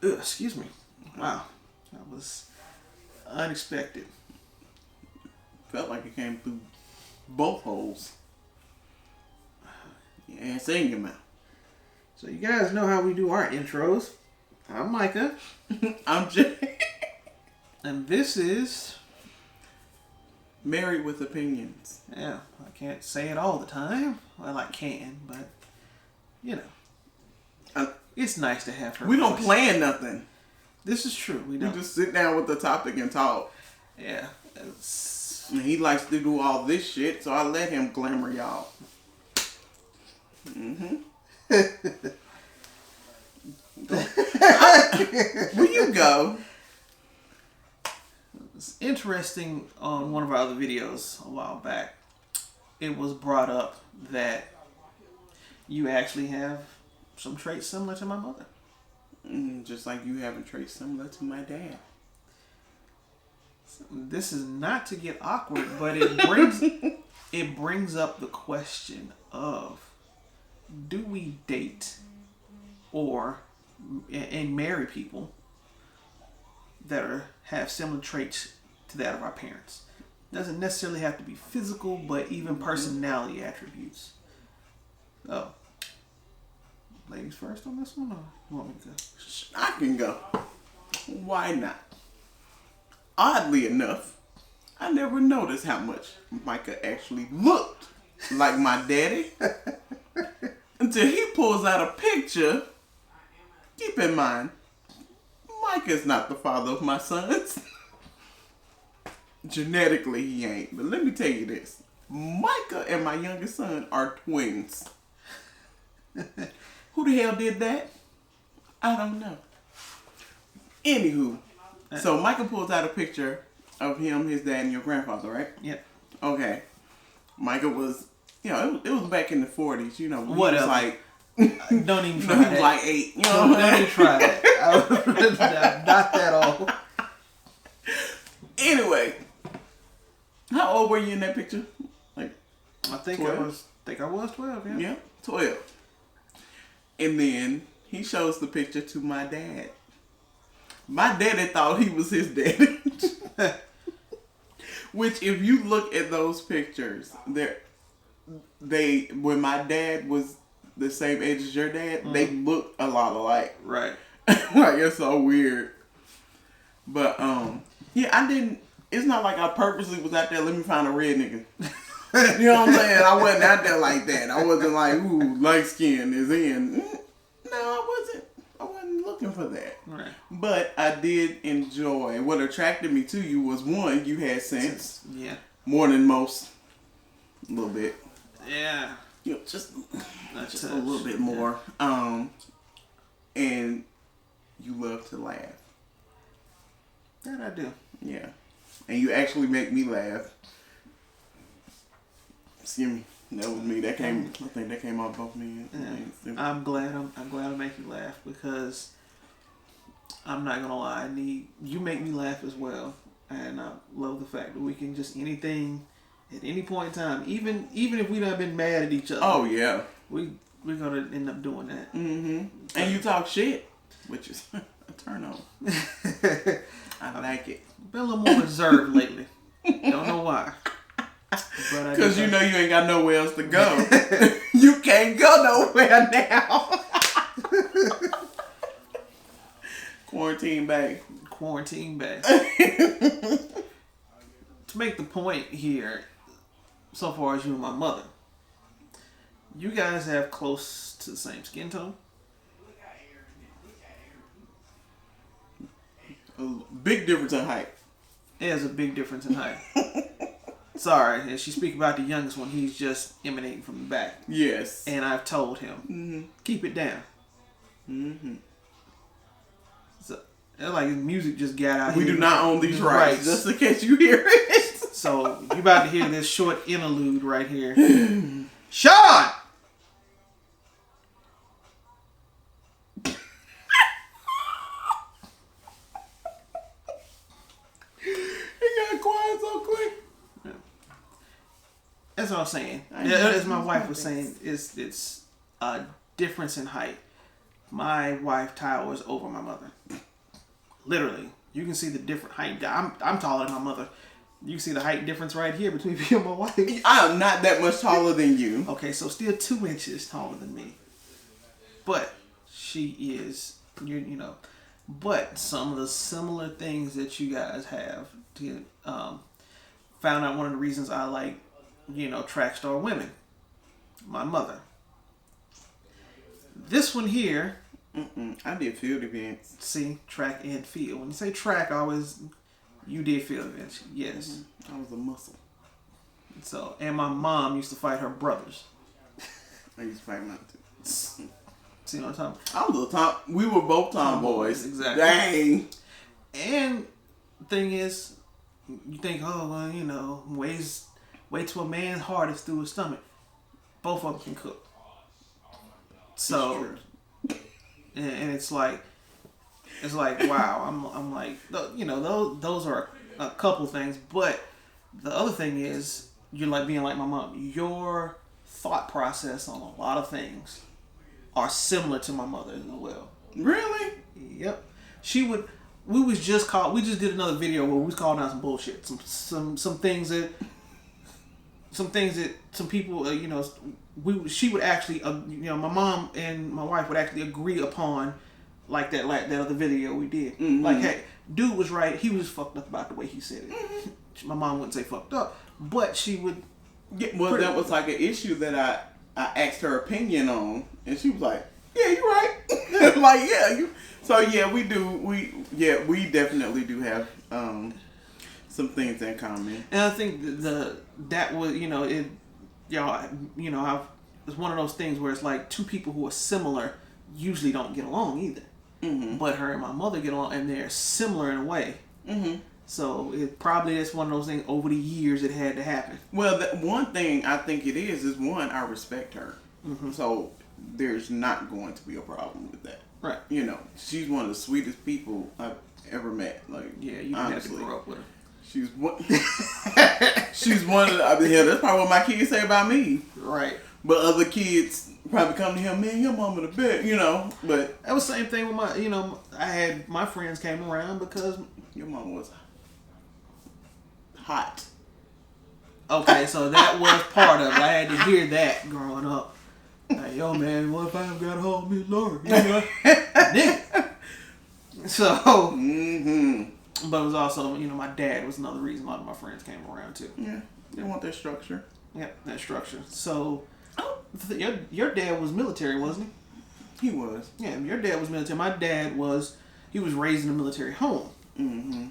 Excuse me. Wow, that was unexpected. Felt like it came through both holes. Yeah, it's in your mouth. So you guys know how we do our intros. I'm Micah. I'm Jay. And this is... Married with Opinions. Yeah, I can't say it all the time. Well, I can, but... You know. It's nice to have her We don't voice. plan nothing. This is true. We We don't. just sit down with the topic and talk. Yeah. And he likes to do all this shit, so I let him glamour y'all. Where you go? It's interesting on one of our other videos a while back. It was brought up that you actually have some traits similar to my mother. Just like you have a trait similar to my dad. This is not to get awkward, but it brings up the question of, do we date and marry people that have similar traits to that of our parents? Doesn't necessarily have to be physical, but even personality attributes. Oh, ladies first on this one, or you want me to go? I can go. Why not? Oddly enough, I never noticed how much Micah actually looked like my daddy until he pulls out a picture. Keep in mind, Micah's not the father of my sons. Genetically, he ain't. But let me tell you this. Micah and my youngest son are twins. Who the hell did that? I don't know. Anywho, so Micah pulls out a picture of him, his dad, and your grandfather, right? Yep. Okay. Micah was, it was back in the 40s, he Whatever. was like, Don't even try he was that. like 8, Don't even try that. Not that old. Anyway, how old were you in that picture? Like, I think 12? I was 12. Yeah. yeah, 12. And then he shows the picture to my dad. My daddy thought he was his daddy. Which, if you look at those pictures, when my dad was the same age as your dad, they look a lot alike. Right. Like, it's so weird. But, yeah, I didn't, it's not like I purposely was out there, let me find a red nigga. You know what I'm saying? I wasn't out there like that. I wasn't like, ooh, light skin is in. No, I wasn't looking for that. Right. But I did enjoy, what attracted me to you was, one, you had sense. Yeah. More than most. A little bit. Yeah. Just a little bit more. And you love to laugh. That I do. Yeah. And you actually make me laugh. Excuse me. That was me. I think that came out both me. Yeah. I'm glad I make you laugh, because I'm not gonna lie, you make me laugh as well. And I love the fact that we can just anything at any point in time, even if we done been mad at each other. Oh yeah. We're gonna end up doing that. Mm-hmm. And you talk shit, which is a turn on. I like it. Been a little more reserved lately. Don't know why. Because you know you ain't got nowhere else to go. You can't go nowhere now. Quarantine bae. To make the point here, so far as you and my mother, you guys have close to the same skin tone. A big difference in height. There's a big difference in height. Sorry, as she speak about the youngest one, he's just emanating from the back. Yes. And I've told him, keep it down. Mm-hmm. So, it's like his music just got out. We here. do not own these rights, just in case you hear it. So, you about to hear this short interlude right here. Sean! That's what I'm saying. As my wife was saying, it's a difference in height. My wife towers over my mother. Literally, you can see the different height. I'm taller than my mother. You can see the height difference right here between me and my wife. I am not that much taller than you. Okay, so still 2 inches taller than me. But she is, you know. But some of the similar things that you guys have, found out one of the reasons I like, track star women. My mother. This one here. I did field events. See, track and field. When you say track, you did field events. Yes. I was a muscle. So, and my mom used to fight her brothers. I used to fight mine too. See what I'm talking about? I was a little we were both tomboys. Exactly. Dang. And the thing is, you think, oh, well, way to a man's heart is through his stomach. Both of them can cook. So, and it's like, wow. I'm like, those are a couple things. But the other thing is, you're like being like my mom. Your thought process on a lot of things are similar to my mother as well. Really? Yep. We just did another video where we was calling out some bullshit. Some things that some people, she would actually, my mom and my wife would actually agree upon, like that other video we did. Mm-hmm. Like, hey, dude was right. He was fucked up about the way he said it. Mm-hmm. My mom wouldn't say fucked up, but she would. Yeah, well, that was like an issue that I asked her opinion on, and she was like, "Yeah, you're right." Like, yeah, you. So yeah, we do. We definitely do have some things in common. And I think that was it's one of those things where it's like two people who are similar usually don't get along either. Mm-hmm. But her and my mother get along, and they're similar in a way. Mm-hmm. So it probably is one of those things over the years it had to happen. Well, one thing I think it is one, I respect her. Mm-hmm. So there's not going to be a problem with that. Right. She's one of the sweetest people I've ever met. Like, yeah, you have to grow up with her. She's one. She's one of the. That's probably what my kids say about me. Right. But other kids probably come to him, man, your mama the best, But that was the same thing with my, I had my friends came around because your mama was hot. Okay, so that was part of it. I had to hear that growing up. Like, yo, man, what if I got to hold me Lord? Nigga. So, but it was also, my dad was another reason a lot of my friends came around too. Yeah, they want that structure. Yeah, that structure. So, your dad was military, wasn't he? He was. Yeah, your dad was military. My dad he was raised in a military home. Mm-hmm.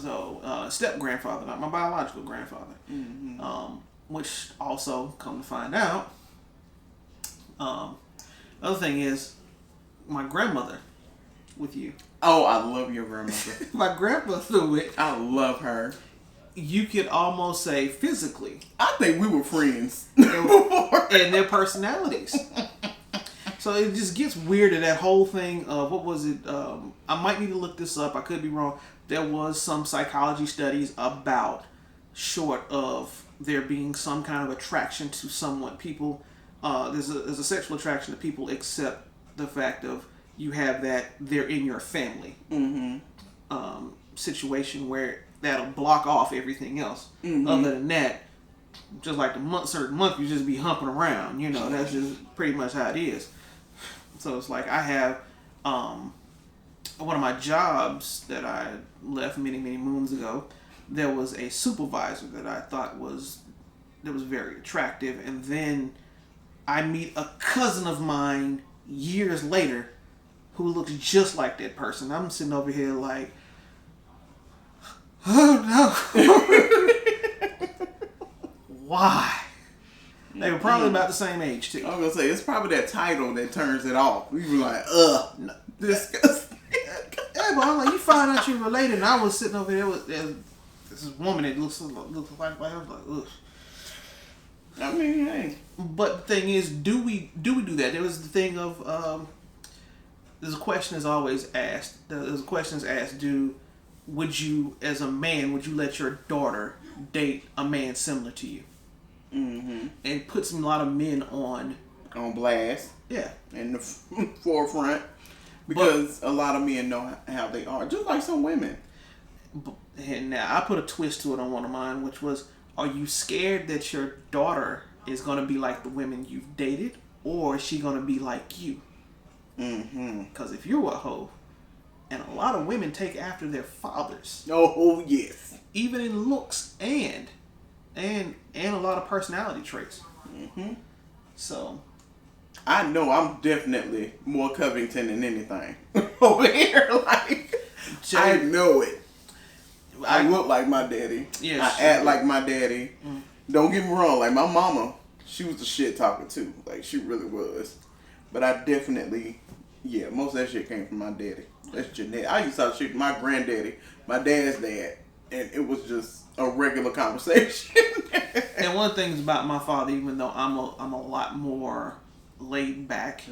So, step-grandfather, not my biological grandfather. Mm-hmm. Which also, come to find out, the other thing is, my grandmother with you. Oh, I love your grandmother. My grandmother I love her. You could almost say physically. I think we were friends. And their personalities. So it just gets weird to that whole thing of, what was it? I might need to look this up. I could be wrong. There was some psychology studies about, short of there being some kind of attraction to someone. People, there's a sexual attraction to people, except the fact of you have that they're in your family. Mm-hmm. Situation where that'll block off everything else. Mm-hmm. Other than that, just like certain month, you just be humping around. That's just pretty much how it is. So it's like I have one of my jobs that I left many, many moons ago. There was a supervisor that I thought was very attractive, and then I meet a cousin of mine years later who looks just like that person. I'm sitting over here like, oh no. Why? They were probably about the same age too. I was gonna say, it's probably that title that turns it off. We were like, no, disgusting. Yeah, but I'm like, you find out you're related, and I was sitting over there with this woman that looks like I was like, ugh. I mean, hey. But the thing is, do we do that? There was the thing of there's a question is always asked. There's a question is asked. Would you, as a man, would you let your daughter date a man similar to you? Mm-hmm. And puts a lot of men on blast. Yeah. In the forefront. Because a lot of men know how they are, just like some women. And now I put a twist to it on one of mine, which was, are you scared that your daughter is going to be like the women you've dated, or is she going to be like you? Because if you're a hoe, and a lot of women take after their fathers. Oh, yes. Even in looks and a lot of personality traits. So I know I'm definitely more Covington than anything over here. Like, I know it. I look like my daddy. Yes, I act like my daddy. Don't get me wrong. Like, my mama, she was the shit talker too. Like, she really was. But I definitely, most of that shit came from my daddy. That's genetic. I used to talk shit to my granddaddy, my dad's dad, and it was just a regular conversation. And one of the things about my father, even though I'm a lot more laid back,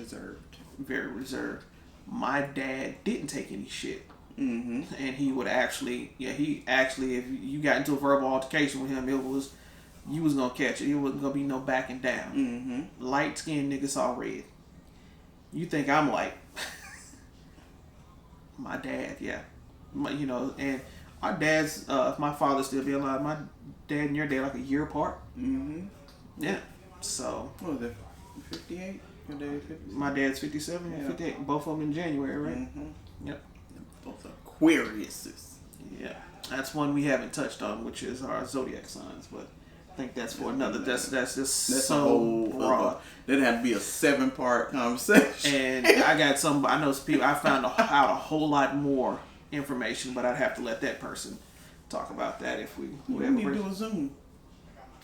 very reserved, my dad didn't take any shit. And he would actually, if you got into a verbal altercation with him, you was gonna catch it. It wasn't gonna be no backing down. Light skinned nigga saw red. You think I'm like my dad? And our dads. If my father still be alive, my dad and your dad like a year apart. Yeah. So. What was it? 58. Your dad 57? My dad's 57. 58. Both of them in January, right? Yep. Both Aquariuses. Yeah, that's one we haven't touched on, which is our zodiac signs. But I think that's for another. That's so a whole broad. That'd have to be a 7-part conversation. And I got I know some people. I found out a whole lot more information, but I'd have to let that person talk about that if we need to do a Zoom.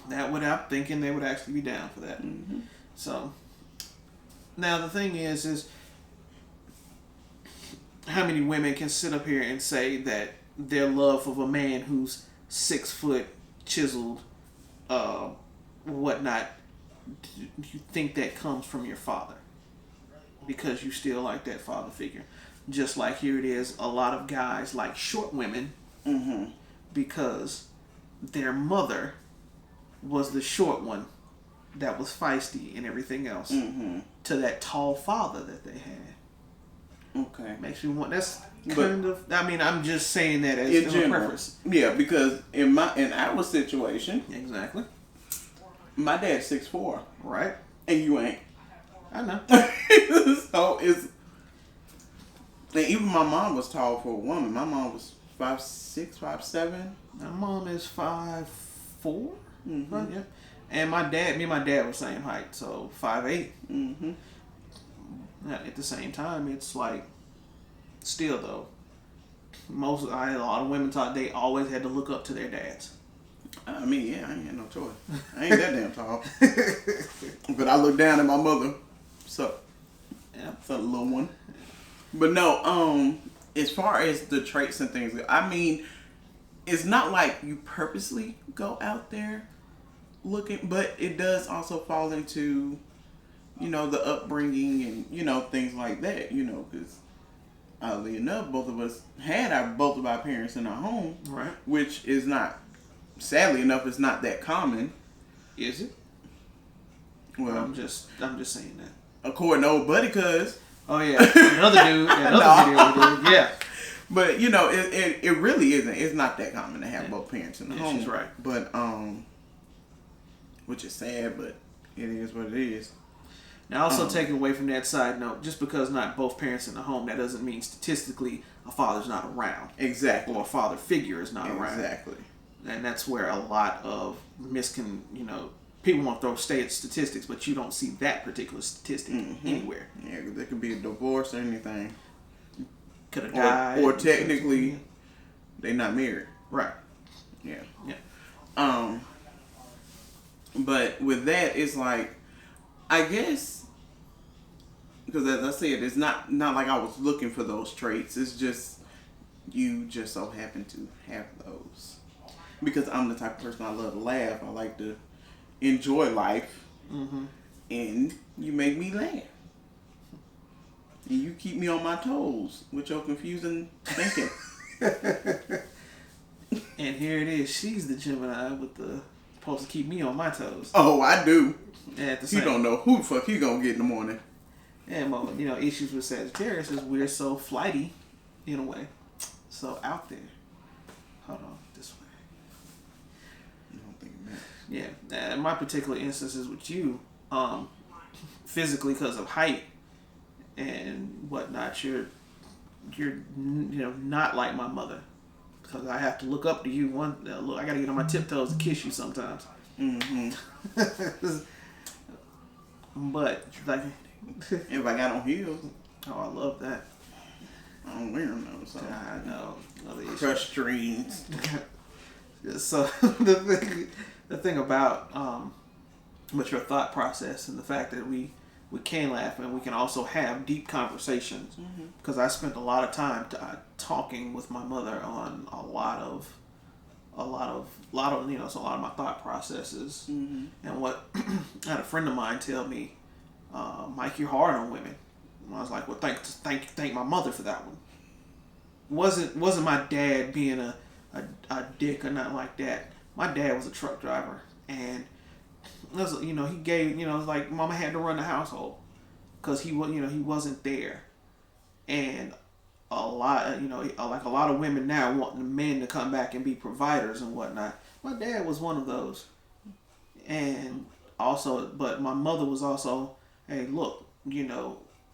I'm thinking they would actually be down for that. So now the thing is how many women can sit up here and say that their love of a man who's 6 foot, chiseled, whatnot, do you think that comes from your father? Because you still like that father figure. Just like here it is, a lot of guys like short women because their mother was the short one that was feisty and everything else to that tall father that they had. Okay. Makes me want. That's kind of. I mean, I'm just saying that as a preference. Yeah, because in our situation, exactly. My dad's 6'4", right, and you ain't. I know. So and even my mom was tall for a woman. My mom was 5'6", 5'7". My mom is 5'4". Right, yeah. And me and my dad were same height, so 5'8". At the same time, it's like, still though, a lot of women thought they always had to look up to their dads. I mean, I ain't had no choice. I ain't that damn tall. But I look down at my mother. So, so the little one. But no, as far as the traits and things, I mean, it's not like you purposely go out there looking, but it does also fall into, the upbringing and, things like that, because oddly enough, both of us had both of our parents in our home, right? Which is not, sadly enough, it's not that common. Is it? Well, I'm just saying that. According to old buddy, cuz. Oh yeah, another dude, video we did, yeah. But it really isn't. It's not that common to have both parents in the home. She's right. But which is sad, but it is what it is. Now, also taking away from that side note, just because not both parents in the home, that doesn't mean statistically a father's not around. Exactly. Or a father figure is not around. Exactly. And that's where a lot of people want to throw statistics, but you don't see that particular statistic anywhere. Yeah, there could be a divorce or anything. Could have died. Or technically, they're not married. Right. Yeah. Yeah. But with that, it's like, I guess, because as I said, it's not like I was looking for those traits. It's just, you just so happen to have those. Because I'm the type of person, I love to laugh. I like to enjoy life. And you make me laugh. And you keep me on my toes with your confusing thinking. And here it is. She's the Gemini with the supposed to keep me on my toes. Oh, I do. At the same. He don't know who the fuck he gonna get in the morning. And issues with Sagittarius is we're so flighty, in a way, so out there. Hold on, this way. I don't think it matters. Yeah, my particular instances with you, physically because of height and whatnot, you're not like my mother, because I have to look up to you. I gotta get on my tiptoes to kiss you sometimes. But like, if I got on heels, I love that. I don't wear them though. So I know. Crushed dreams. So the thing about with your thought process and the fact that we can laugh and we can also have deep conversations, because I spent a lot of time talking with my mother on a lot of my thought processes. And what I had a friend of mine tell me, Mike, you're hard on women. And I was like, well, thank my mother for that one. Wasn't my dad being a dick or nothing like that. My dad was a truck driver, and it was, he gave, it was like mama had to run the household because he wasn't there. And a lot of women now want the men to come back and be providers and whatnot. My dad was one of those. And also, but my mother was also, hey, look,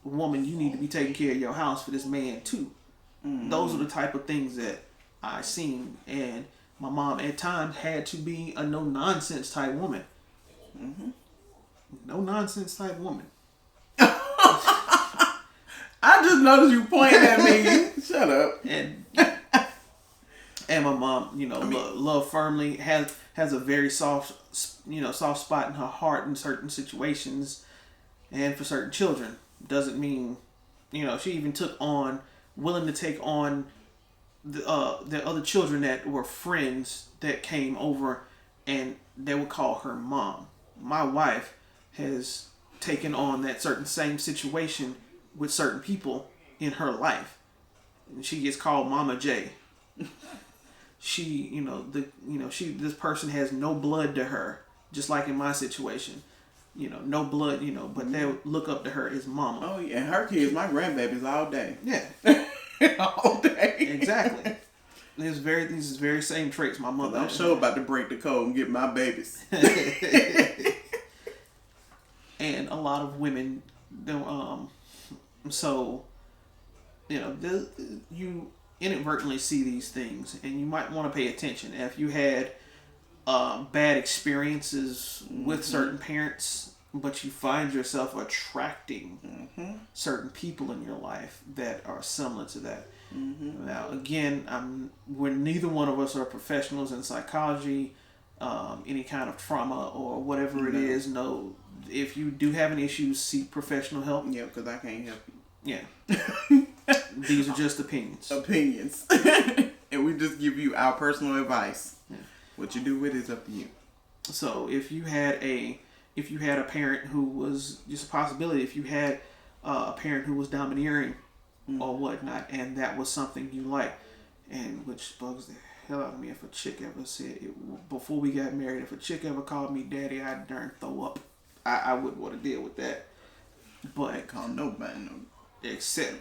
woman, you need to be taking care of your house for this man too. Those are the type of things that I seen. And my mom at times had to be a no nonsense type woman. No nonsense type woman. I just noticed you pointing at me. Shut up. And my mom, love firmly has a very soft spot in her heart in certain situations, and for certain children. Doesn't mean, she even willing to take on the other children that were friends that came over, and they would call her mom. My wife has taken on that certain same situation with certain people in her life. And she gets called Mama J. This person has no blood to her, just like in my situation. No blood, but they would look up to her as mama. Oh yeah, and her kids, my grandbabies all day. Yeah. All day. Exactly. These very same traits my mother. I'm sure about to break the code and get my babies. And a lot of women, so, you inadvertently see these things, and you might want to pay attention. If you had bad experiences with certain parents, but you find yourself attracting certain people in your life that are similar to that. Now, again, neither one of us are professionals in psychology, any kind of trauma or whatever it is. No, if you do have an issue, seek professional help. Yeah, because I can't help you. Yeah. These are just opinions. And we just give you our personal advice. Yeah. What you do with it is up to you. So if you had a parent who was, just a possibility, if you had a parent who was domineering or whatnot, and that was something you like, and which bugs the hell out of me if a chick ever said it, before we got married, if a chick ever called me daddy, I'd darn throw up. I wouldn't want to deal with that. But I call nobody no. Except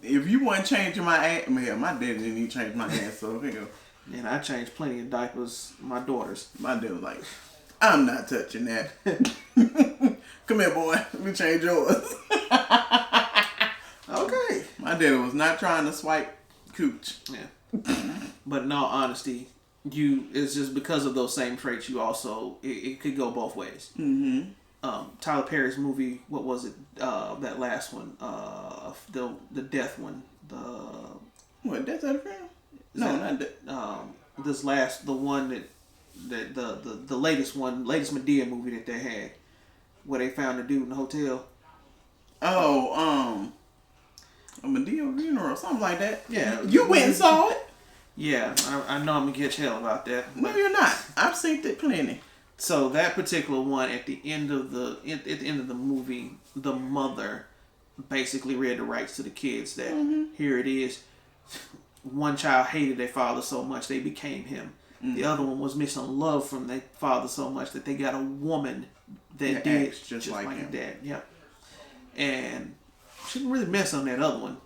if you want changing my ass, man, my daddy didn't even change my ass, so here you go. And I changed plenty of diapers, my daughters. My dad was like, I'm not touching that. Come here, boy. Let me change yours. Okay. My daddy was not trying to swipe cooch. Yeah. But in all honesty, it's just because of those same traits, you also, it could go both ways. Tyler Perry's movie, what was it? That last one, the death one. What, Death of the Family? No, not that. The one that the latest Medea movie that they had, where they found the dude in the hotel. Oh, a Medea funeral, something like that. Yeah, you went and saw it. Yeah, I know I'm gonna catch hell about that. No, you're not. I've seen it plenty. So that particular one, at the end of the movie, the mother basically read the rights to the kids that here it is. One child hated their father so much they became him. The other one was missing love from their father so much that they got a woman that did just like him. Dad. Yeah. And she didn't really mess on that other one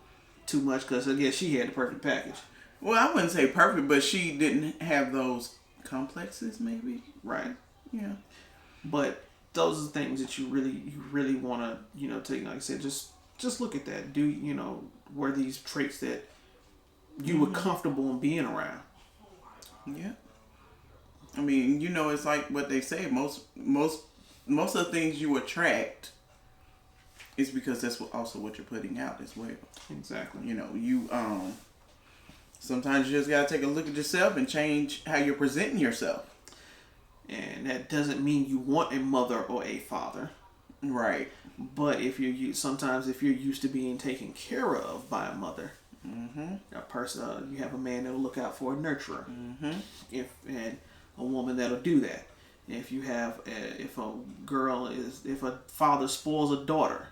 too much because again she had the perfect package. Well, I wouldn't say perfect, but she didn't have those complexes, maybe. Right. Yeah. But those are things that you really want to take. Like I said, just look at that. Were these traits that you were comfortable in being around? Yeah. I mean, it's like what they say. Most of the things you attract is because that's also what you're putting out as well. Exactly. You sometimes you just gotta take a look at yourself and change how you're presenting yourself. And that doesn't mean you want a mother or a father. Right. But if you're used to being taken care of by a mother, a person, you have a man that'll look out for a nurturer. And a woman that'll do that. If you have, if a father spoils a daughter,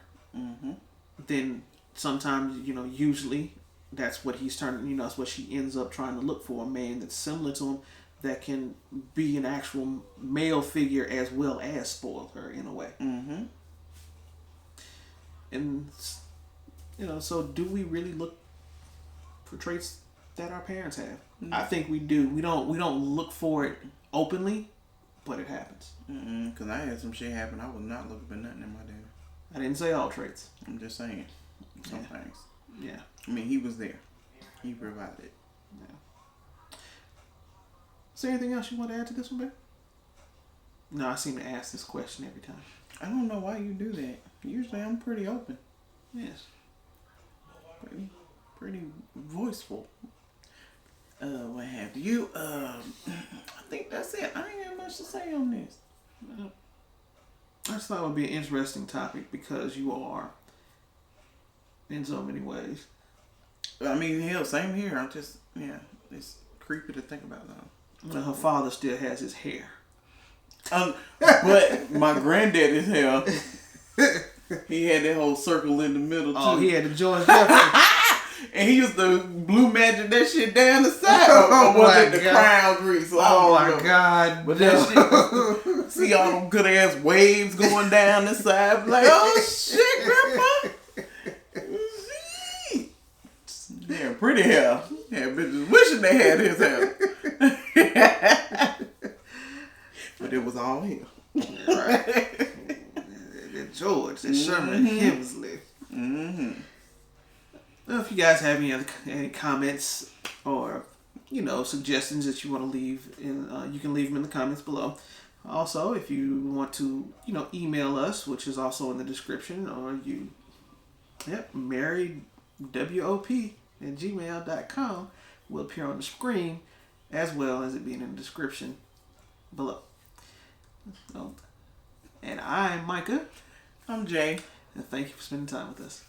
then sometimes usually that's what he's turning. That's what she ends up trying to look for, a man that's similar to him, that can be an actual male figure as well as spoil her in a way. And so do we really look for traits that our parents have? I think we do. We don't look for it openly, but it happens. Because I had some shit happen. I was not looking for nothing in my dad. I didn't say all traits. I'm just saying some things. Yeah. I mean, he was there. He provided. Yeah. Is there anything else you want to add to this one, babe? No, I seem to ask this question every time. I don't know why you do that. Usually I'm pretty open. Yes. Pretty voiceful. What have you? I think that's it. I ain't got much to say on this. I just thought it would be an interesting topic because you are in so many ways. I mean, hell, same here. I'm just, it's creepy to think about though. Her father still has his hair. But my granddaddy's hair, he had that whole circle in the middle too. Oh, he had the George Jefferson. And he used to blue magic that shit down the side. Or was it the crown grease? Oh my God. But that shit, see all them good ass waves going down the side. Like, oh shit, grandpa. Yeah, pretty hair. Yeah, bitches wishing they had his hair. But it was all him. Right. That George, that Sherman Hemsley. Well, if you guys have any comments or suggestions that you want to leave you can leave them in the comments below. Also, if you want to email us, which is also in the description, or marriedwop@gmail.com will appear on the screen as well as it being in the description below. And I'm Micah. I'm Jay. And thank you for spending time with us.